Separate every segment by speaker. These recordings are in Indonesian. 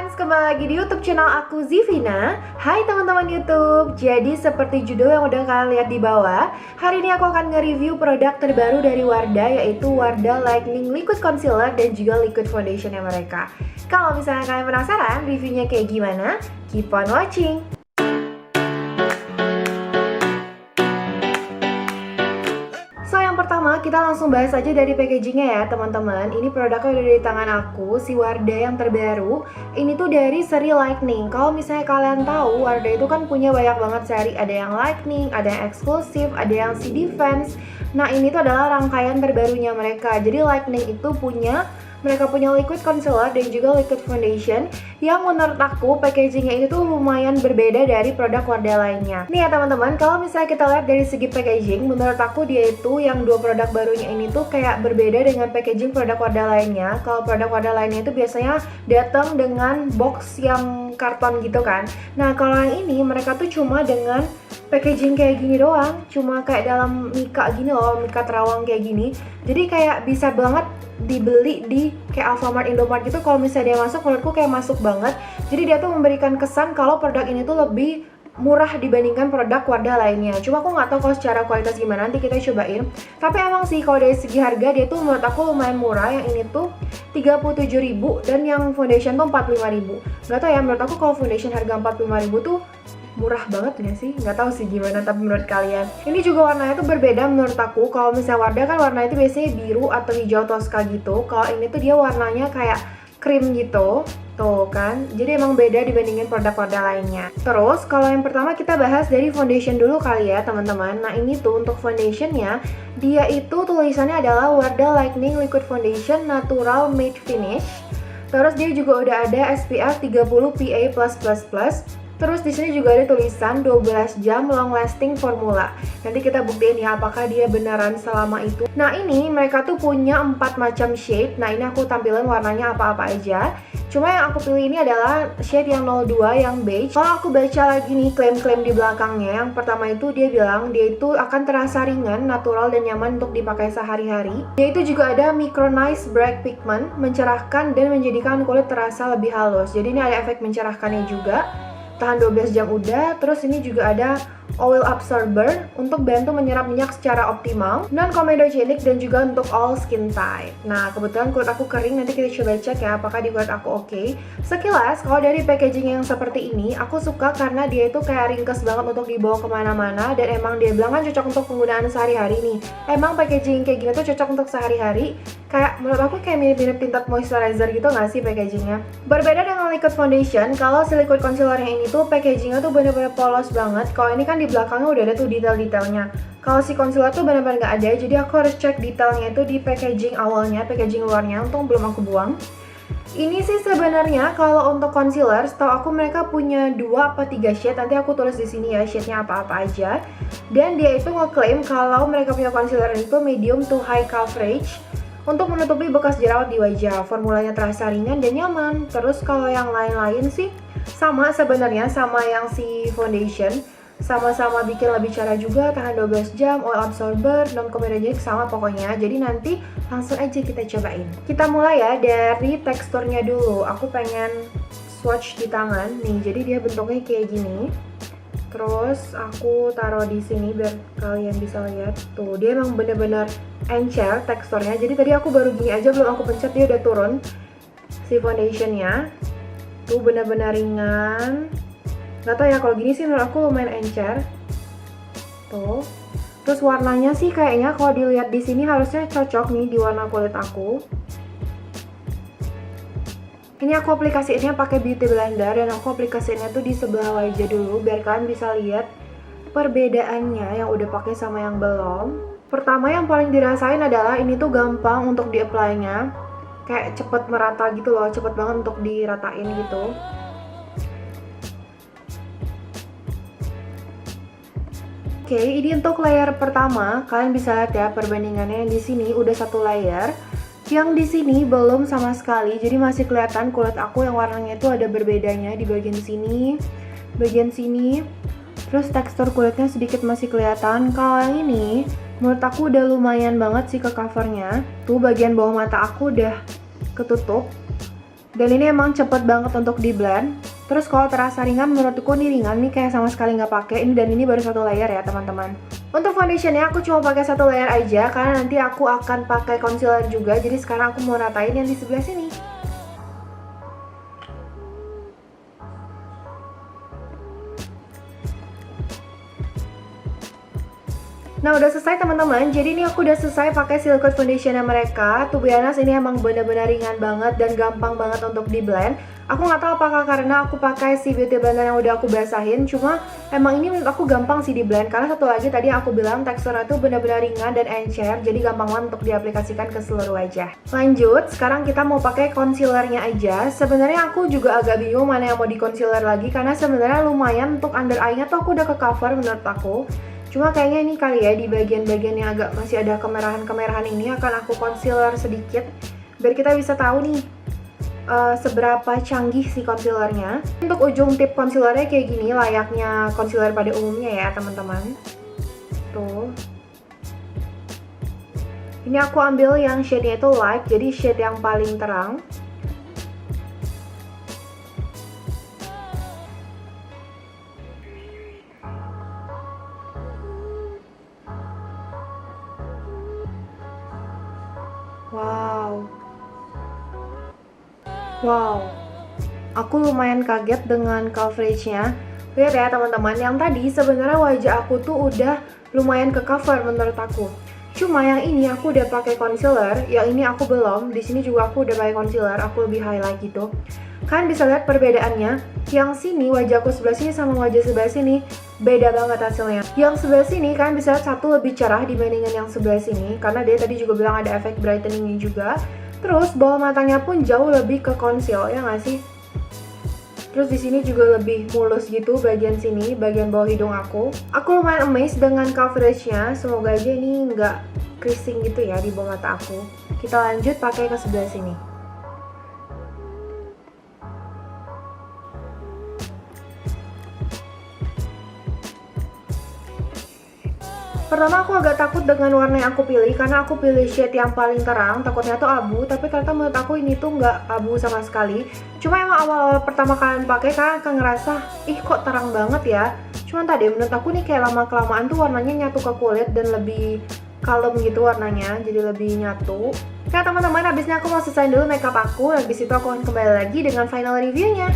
Speaker 1: friends, kembali lagi di YouTube channel aku Zivina. Hai teman-teman YouTube. Jadi seperti judul yang udah kalian lihat di bawah, hari ini aku akan nge-review produk terbaru dari Wardah, yaitu Wardah Lightening Liquid Concealer dan juga Liquid Foundationnya mereka. Kalau misalnya kalian penasaran reviewnya kayak gimana, keep on watching. Pertama, kita langsung bahas aja dari packagingnya ya teman-teman. Ini produknya udah di tangan aku, si Wardah yang terbaru. Ini tuh dari seri Lightening. Kalau misalnya kalian tahu, Wardah itu kan punya banyak banget seri. Ada yang Lightening, ada yang eksklusif, ada yang si Defense. Nah ini tuh adalah rangkaian terbarunya mereka. Jadi Lightening itu mereka punya liquid concealer dan juga liquid foundation yang menurut aku packagingnya ini tuh lumayan berbeda dari produk Wardah lainnya. Nih ya teman-teman, kalau misalnya kita lihat dari segi packaging, menurut aku dia itu yang dua produk barunya ini tuh kayak berbeda dengan packaging produk Wardah lainnya. Kalau produk Wardah lainnya itu biasanya datang dengan box yang karton gitu kan. Nah kalau yang ini mereka tuh cuma dengan packaging kayak gini doang, cuma kayak dalam mika gini loh, mika terawang kayak gini. Jadi kayak bisa banget dibeli di kayak Alfamart, Indomart gitu. Kalau misalnya dia masuk, menurutku kayak masuk banget. Jadi dia tuh memberikan kesan kalau produk ini tuh lebih murah dibandingkan produk Wardah lainnya. Cuma aku nggak tahu kalau secara kualitas gimana, nanti kita cobain. Tapi emang sih kalau dari segi harga dia tuh menurut aku lumayan murah. Yang ini tuh 37.000 dan yang foundation tuh 45.000. Nggak tahu ya, menurut aku kalau foundation harga 45.000 tuh murah banget gak sih? Nggak tahu sih gimana, tapi menurut kalian. Ini juga warnanya tuh berbeda menurut aku. Kalau misalnya Wardah kan warnanya itu biasanya biru atau hijau toska gitu. Kalau ini tuh dia warnanya kayak krim gitu. Tuh kan, jadi emang beda dibandingin produk Wardah lainnya. Terus kalau yang pertama kita bahas dari foundation dulu kali ya teman-teman. Nah ini tuh untuk foundationnya, dia itu tulisannya adalah Wardah Lightening Liquid Foundation Natural Matte Finish. Terus dia juga udah ada SPF 30 PA+++. Terus di sini juga ada tulisan 12 jam long lasting formula. Nanti kita buktiin ya apakah dia beneran selama itu. Nah ini mereka tuh punya 4 macam shade. Nah ini aku tampilin warnanya apa-apa aja. Cuma yang aku pilih ini adalah shade yang 02 yang beige. Kalau aku baca lagi nih klaim-klaim di belakangnya, yang pertama itu dia bilang dia itu akan terasa ringan, natural dan nyaman untuk dipakai sehari-hari. Dia itu juga ada micronized bright pigment, mencerahkan dan menjadikan kulit terasa lebih halus. Jadi ini ada efek mencerahkannya juga. Tahan 12 jam udah. Terus ini juga ada oil absorber untuk bantu menyerap minyak secara optimal, non comedogenic dan juga untuk all skin type. Nah kebetulan kulit aku kering, nanti kita coba cek ya apakah di kulit aku oke. Sekilas kalau dari packaging yang seperti ini aku suka karena dia itu kayak ringkes banget untuk dibawa kemana-mana. Dan emang dia bilang kan cocok untuk penggunaan sehari-hari nih. Emang packaging kayak gini tuh cocok untuk sehari-hari. Kayak menurut aku kayak mirip-mirip tinted moisturizer gitu gak sih packagingnya. Berbeda dengan liquid foundation, kalau si liquid concealer yang ini tuh packagingnya tuh bener-bener polos banget. Kalau ini kan di belakangnya udah ada tuh detail-detailnya. Kalau si concealer tuh bener-bener gak ada, jadi aku harus cek detailnya itu di packaging awalnya, packaging luarnya, untung belum aku buang. Ini sih sebenarnya kalau untuk concealer, setahu aku mereka punya 2 apa 3 shade. Nanti aku tulis di sini ya shade-nya apa-apa aja. Dan dia itu ngeklaim kalau mereka punya concealer itu medium to high coverage untuk menutupi bekas jerawat di wajah. Formulanya terasa ringan dan nyaman. Terus kalau yang lain-lain sih sama sebenarnya sama yang si foundation. Sama-sama bikin lebih cerah juga, tahan 12 jam, oil absorber, non comedogenic sama pokoknya. Jadi nanti langsung aja kita cobain. Kita mulai ya dari teksturnya dulu. Aku pengen swatch di tangan nih. Jadi dia bentuknya kayak gini. Terus aku taruh di sini biar kalian bisa lihat. Tuh, dia emang bener-bener encer teksturnya. Jadi tadi aku baru gini aja, belum aku pencet dia udah turun si foundationnya. Tuh bener-bener ringan. Gak tau ya, kalau gini sih menurut aku lumayan encer. Tuh. Terus warnanya sih kayaknya kalau dilihat di sini harusnya cocok nih di warna kulit aku. Ini aku aplikasiinnya pakai beauty blender dan aku aplikasiinnya tuh di sebelah wajah dulu biar kalian bisa lihat perbedaannya yang udah pakai sama yang belum. Pertama yang paling dirasain adalah ini tuh gampang untuk di-apply-nya. Kayak cepet merata gitu loh, cepet banget untuk diratain gitu. Oke, ini untuk layer pertama. Kalian bisa lihat ya perbandingannya, yang di sini udah 1 layer. Yang di sini belum sama sekali. Jadi masih kelihatan kulit aku yang warnanya itu ada berbedanya di bagian sini, bagian sini. Terus tekstur kulitnya sedikit masih kelihatan. Kalau yang ini menurut aku udah lumayan banget sih ke covernya. Tuh bagian bawah mata aku udah ketutup. Dan ini emang cepet banget untuk di blend. Terus kalau terasa ringan, menurutku ini ringan nih, kayak sama sekali nggak pakai. Ini dan ini baru satu layer ya teman-teman. Untuk foundationnya aku cuma pakai satu layer aja karena nanti aku akan pakai concealer juga. Jadi sekarang aku mau ratain yang di sebelah sini. Nah udah selesai teman-teman, jadi ini aku udah selesai pakai Silk Foundationnya mereka. To be honest, ini emang bener-bener ringan banget dan gampang banget untuk di blend. Aku nggak tahu apakah karena aku pakai si beauty blender yang udah aku basahin, cuma emang ini menurut aku gampang sih di blend. Karena satu lagi tadi aku bilang teksturnya tuh bener-bener ringan dan encer, jadi gampang banget untuk diaplikasikan ke seluruh wajah. Lanjut, sekarang kita mau pakai concealernya aja. Sebenarnya aku juga agak bingung mana yang mau di concealer lagi, karena sebenarnya lumayan untuk under eye-nya tuh aku udah ke cover menurut aku. Cuma kayaknya ini kali ya, di bagian-bagian yang agak masih ada kemerahan-kemerahan ini akan aku concealer sedikit biar kita bisa tahu nih seberapa canggih si concealernya. Untuk ujung tip concealernya kayak gini, layaknya concealer pada umumnya ya teman-teman. Tuh. Ini aku ambil yang shade-nya itu light, jadi shade yang paling terang. Wow, aku lumayan kaget dengan coveragenya. Lihat ya teman-teman, yang tadi sebenarnya wajah aku tuh udah lumayan ke cover menurut aku. Cuma yang ini aku udah pakai concealer, yang ini aku belum. Di sini juga aku udah pakai concealer, aku lebih highlight gitu. Kalian bisa lihat perbedaannya. Yang sini wajahku sebelah sini sama wajah sebelah sini beda banget hasilnya. Yang sebelah sini kalian bisa lihat satu lebih cerah dibandingkan yang sebelah sini, karena dia tadi juga bilang ada efek brightening juga. Terus bawah matanya pun jauh lebih ke conceal, ya nggak sih? Terus di sini juga lebih mulus gitu bagian sini, bagian bawah hidung aku. Aku lumayan amazed dengan coveragenya. Semoga aja ini nggak creasing gitu ya di bawah mata aku. Kita lanjut pakai ke sebelah sini. Pertama aku agak takut dengan warna yang aku pilih, karena aku pilih shade yang paling terang, takutnya tuh abu, tapi ternyata menurut aku ini tuh nggak abu sama sekali. Cuma emang awal-awal pertama kalian pakai kalian akan ngerasa, ih kok terang banget ya. Cuman tadi menurut aku nih kayak lama-kelamaan tuh warnanya nyatu ke kulit dan lebih kalem gitu warnanya, jadi lebih nyatu. Nah teman-teman, habisnya aku mau selesai dulu makeup aku, habis itu aku akan kembali lagi dengan final reviewnya.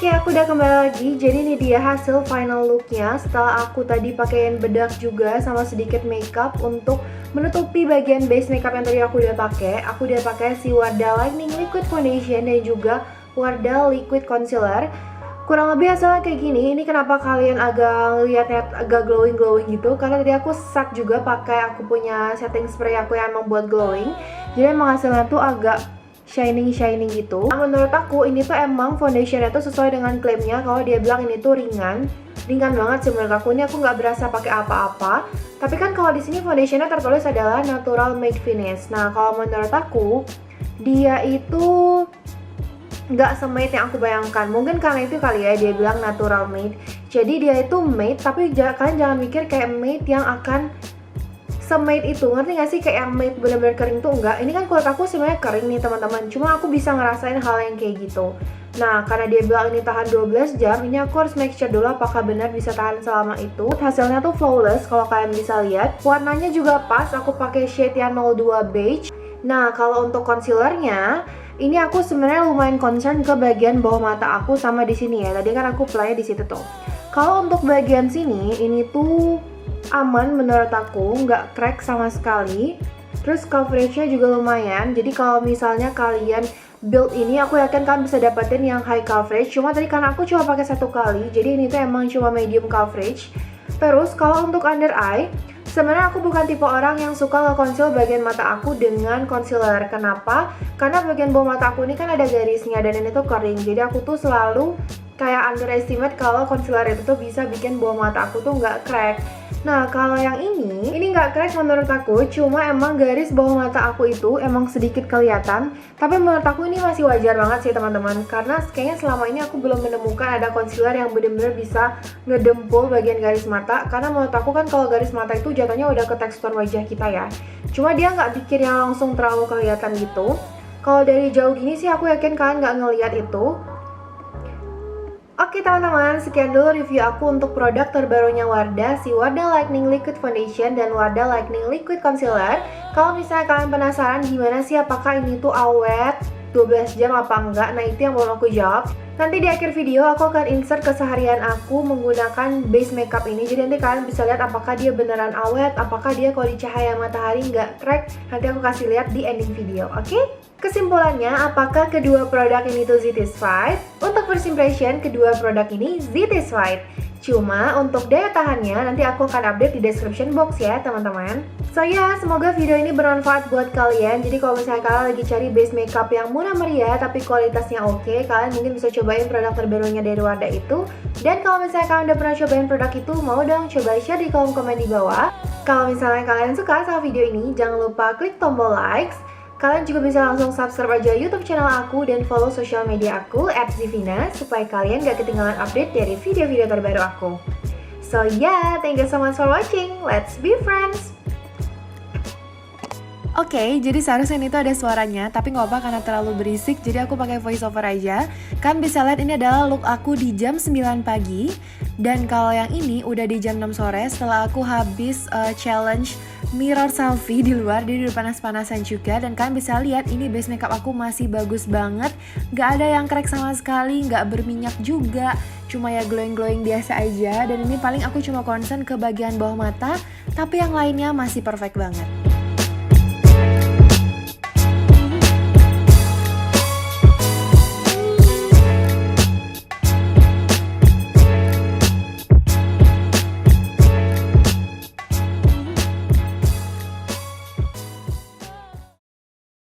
Speaker 1: Oke, aku udah kembali lagi. Jadi ini dia hasil final looknya setelah aku tadi pakaiin bedak juga sama sedikit makeup untuk menutupi bagian base makeup yang tadi aku udah pakai. Aku udah pakai si Wardah Lightning Liquid Foundation dan juga Wardah Liquid Concealer. Kurang lebih hasilnya kayak gini. Ini kenapa kalian agak lihatnya agak glowing gitu, karena tadi aku set juga pakai aku punya setting spray aku yang membuat glowing. Jadi emang hasilnya tuh agak shining gitu. Nah, menurut aku ini tuh emang foundationnya tuh sesuai dengan klaimnya, kalau dia bilang ini tuh ringan banget sih menurut aku. Ini aku nggak berasa pakai apa-apa. Tapi kan kalau di sini foundationnya tertulis adalah natural matte finish. Nah kalau menurut aku dia itu nggak se-matte yang aku bayangkan. Mungkin karena itu kali ya dia bilang natural matte. Jadi dia itu matte, tapi kalian jangan mikir kayak matte yang akan se-matte itu, ngerti gak sih? Kayak yang matte bener-bener kering tuh enggak. Ini kan kulit aku sebenarnya kering nih teman-teman, cuma aku bisa ngerasain hal yang kayak gitu. Nah karena dia bilang ini tahan 12 jam, ini aku harus make sure dulu apakah benar bisa tahan selama itu. Hasilnya tuh flawless kalau kalian bisa lihat. Warnanya juga pas, aku pakai shade yang 02 beige. Nah kalau untuk concealernya, ini aku sebenarnya lumayan concern ke bagian bawah mata aku sama di sini ya. Tadi kan aku apply di situ tuh. Kalau untuk bagian sini, ini tuh aman menurut aku, nggak crack sama sekali. Terus coveragenya juga lumayan. Jadi kalau misalnya kalian build ini, aku yakin kalian bisa dapetin yang high coverage. Cuma tadi karena aku cuma pakai satu kali, jadi ini tuh emang cuma medium coverage. Terus kalau untuk under eye, sebenarnya aku bukan tipe orang yang suka nge-conceal bagian mata aku dengan concealer. Kenapa? Karena bagian bawah mata aku ini kan ada garisnya dan ini tuh kering. Jadi aku tuh selalu kayak underestimate kalau concealer itu tuh bisa bikin bawah mata aku tuh nggak crack. Nah, kalau yang ini nggak crack menurut aku, cuma emang garis bawah mata aku itu emang sedikit kelihatan. Tapi menurut aku ini masih wajar banget sih teman-teman, karena kayaknya selama ini aku belum menemukan ada concealer yang bener-bener bisa ngedempul bagian garis mata. Karena menurut aku kan kalau garis mata itu jatuhnya udah ke tekstur wajah kita ya. Cuma dia nggak bikin yang langsung terlalu kelihatan gitu. Kalau dari jauh gini sih aku yakin kalian nggak ngelihat itu. Oke teman-teman, sekian dulu review aku untuk produk terbarunya Wardah, si Wardah Lightening Liquid Foundation dan Wardah Lightening Liquid Concealer. Kalau misalnya kalian penasaran gimana sih apakah ini tuh awet 12 jam apa enggak, nah itu yang mau aku jawab. Nanti di akhir video aku akan insert keseharian aku menggunakan base makeup ini. Jadi nanti kalian bisa lihat apakah dia beneran awet, apakah dia kalau di cahaya matahari nggak crack. Nanti aku kasih lihat di ending video, oke? Kesimpulannya, apakah kedua produk ini tuh satisfied? Untuk first impression, kedua produk ini satisfied. Cuma untuk daya tahannya nanti aku akan update di description box ya teman-teman. So ya, semoga video ini bermanfaat buat kalian. Jadi kalau misalnya kalian lagi cari base makeup yang murah meriah tapi kualitasnya oke, kalian mungkin bisa cobain produk terbarunya dari Wardah itu. Dan kalau misalnya kalian udah pernah cobain produk itu, mau dong coba share di kolom komen di bawah. Kalau misalnya kalian suka sama video ini, jangan lupa klik tombol likes. Kalian juga bisa langsung subscribe aja YouTube channel aku dan follow sosial media aku @zivina supaya kalian gak ketinggalan update dari video-video terbaru aku. So yeah, thank you so much for watching. Let's be friends. Oke, jadi seharusnya ini tuh ada suaranya, tapi nggak apa karena terlalu berisik, jadi aku pakai voice over aja. Kan bisa lihat ini adalah look aku di jam 9 pagi, dan kalau yang ini udah di jam 6 sore setelah aku habis challenge mirror selfie di luar, jadi udah panas-panasan juga. Dan kalian bisa lihat ini base makeup aku masih bagus banget, nggak ada yang crack sama sekali, nggak berminyak juga, cuma ya glowing-glowing biasa aja. Dan ini paling aku cuma concern ke bagian bawah mata, tapi yang lainnya masih perfect banget.